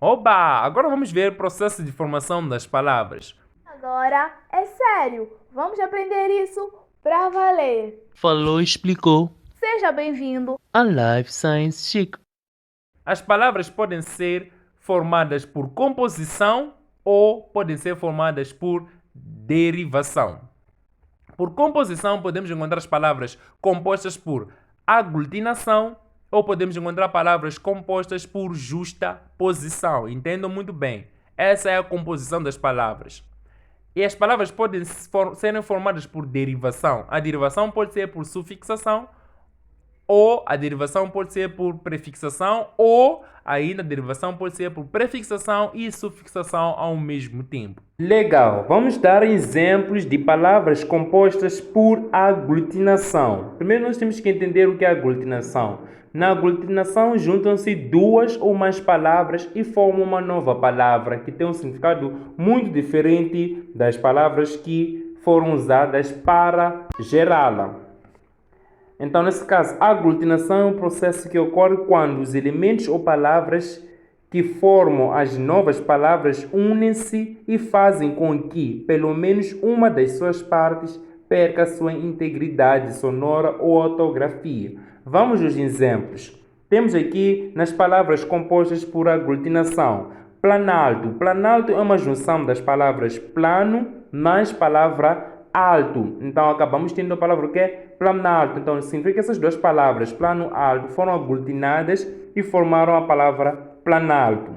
Oba! Agora vamos ver o processo de formação das palavras. Agora é sério, vamos aprender isso pra valer. Falou e explicou. Seja bem-vindo. A Life Science Chic. As palavras podem ser formadas por composição ou podem ser formadas por derivação. Por composição, podemos encontrar as palavras compostas por aglutinação ou podemos encontrar palavras compostas por justaposição. Entendam muito bem. Essa é a composição das palavras. E as palavras podem serem formadas por derivação. A derivação pode ser por sufixação, ou a derivação pode ser por prefixação, ou ainda a derivação pode ser por prefixação e sufixação ao mesmo tempo. Legal, vamos dar exemplos de palavras compostas por aglutinação. Primeiro nós temos que entender o que é aglutinação. Na aglutinação juntam-se duas ou mais palavras e formam uma nova palavra que tem um significado muito diferente das palavras que foram usadas para gerá-la. Então, nesse caso, a aglutinação é um processo que ocorre quando os elementos ou palavras que formam as novas palavras unem-se e fazem com que, pelo menos uma das suas partes, perca sua integridade sonora ou ortografia. Vamos aos exemplos. Temos aqui nas palavras compostas por aglutinação. Planalto. Planalto é uma junção das palavras plano mais palavra alto. Então acabamos tendo a palavra que é planalto. Então significa que essas duas palavras, plano alto, foram aglutinadas e formaram a palavra planalto.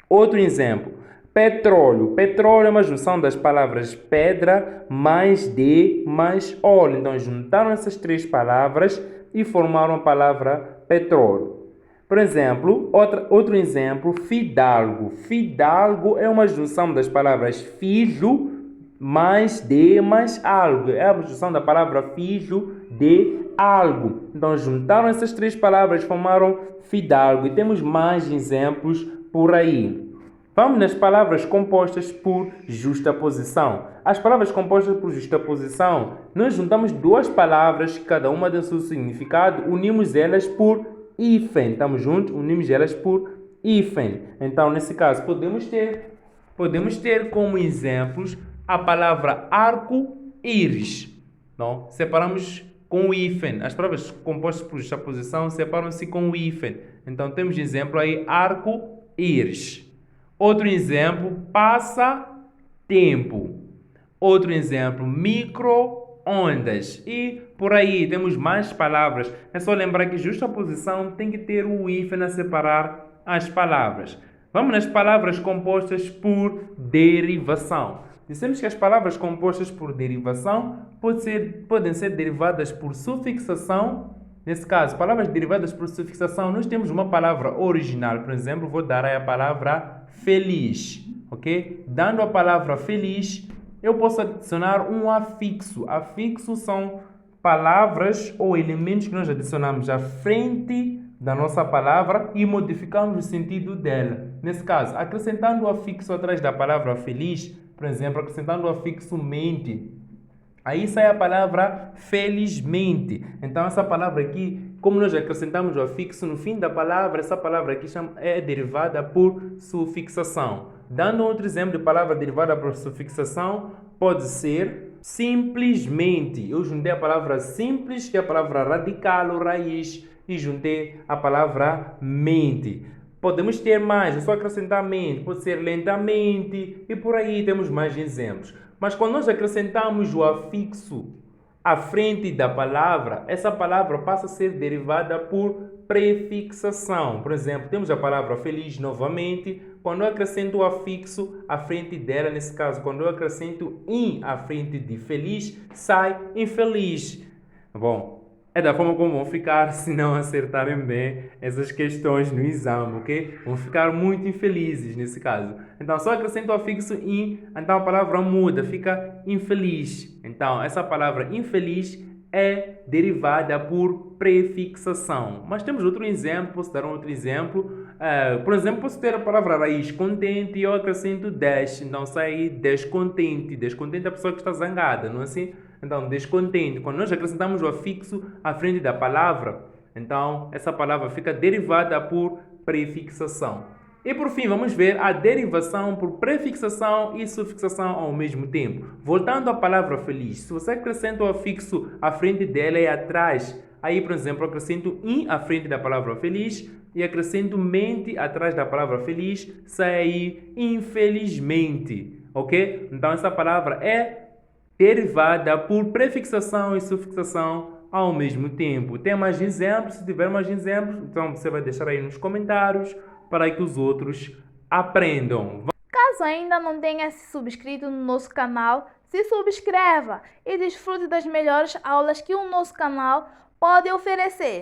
Outro exemplo, petróleo. Petróleo é uma junção das palavras pedra mais de mais óleo. Então juntaram essas três palavras e formaram a palavra petróleo. Por exemplo, outro exemplo, fidalgo. Fidalgo é uma junção das palavras filho mais de mais algo. É a junção da palavra filho de algo. Então juntaram essas três palavras e formaram fidalgo. E temos mais exemplos por aí. Vamos nas palavras compostas por justaposição. As palavras compostas por justaposição, nós juntamos duas palavras, cada uma tem seu significado, unimos elas por hífen. Estamos juntos? Unimos elas por hífen. Então, nesse caso, podemos ter como exemplos a palavra arco-íris. Não? Separamos com o hífen. As palavras compostas por justaposição separam-se com o hífen. Então, temos de exemplo aí arco-íris. Outro exemplo, passa-tempo. Outro exemplo, micro-ondas. E por aí temos mais palavras. É só lembrar que justaposição tem que ter o hífen a separar as palavras. Vamos nas palavras compostas por derivação. Dissemos que as palavras compostas por derivação podem ser derivadas por sufixação. Nesse caso, palavras derivadas por sufixação, nós temos uma palavra original. Por exemplo, vou dar aí a palavra feliz. Ok? Dando a palavra feliz, eu posso adicionar um afixo. Afixo são palavras ou elementos que nós adicionamos à frente da nossa palavra e modificamos o sentido dela. Nesse caso, acrescentando o afixo atrás da palavra feliz, por exemplo, acrescentando o afixo mente, aí sai a palavra felizmente. Então, essa palavra aqui, como nós acrescentamos o afixo no fim da palavra, essa palavra aqui é derivada por sufixação. Dando outro exemplo de palavra derivada por sufixação, pode ser simplesmente. Eu juntei a palavra simples, que é a palavra radical ou raiz, e juntei a palavra mente. Podemos ter mais, é só acrescentar mente, pode ser lentamente, e por aí temos mais exemplos. Mas quando nós acrescentamos o afixo à frente da palavra, essa palavra passa a ser derivada por prefixação. Por exemplo, temos a palavra feliz novamente. Quando eu acrescento o afixo à frente dela, nesse caso, quando eu acrescento in à frente de feliz, sai infeliz. Bom, é da forma como vão ficar se não acertarem bem essas questões no exame, ok? Vão ficar muito infelizes nesse caso. Então, só acrescento o afixo in, então a palavra muda, fica infeliz. Então, essa palavra infeliz é derivada por prefixação. Mas temos outro exemplo, posso dar um outro exemplo. Por exemplo, posso ter a palavra raiz contente e eu acrescento des. Então, sai descontente. Descontente é a pessoa que está zangada, não é assim? Então, descontente. Quando nós acrescentamos o afixo à frente da palavra, então essa palavra fica derivada por prefixação. E por fim, vamos ver a derivação por prefixação e sufixação ao mesmo tempo. Voltando à palavra feliz, se você acrescenta o afixo à frente dela e atrás, aí, por exemplo, acrescento in à frente da palavra feliz e acrescento mente atrás da palavra feliz, sai aí infelizmente, ok? Então, essa palavra é derivada por prefixação e sufixação ao mesmo tempo. Tem mais exemplos? Se tiver mais exemplos, então você vai deixar aí nos comentários para que os outros aprendam. Caso ainda não tenha se subscrito no nosso canal, se subscreva e desfrute das melhores aulas que o nosso canal pode oferecer.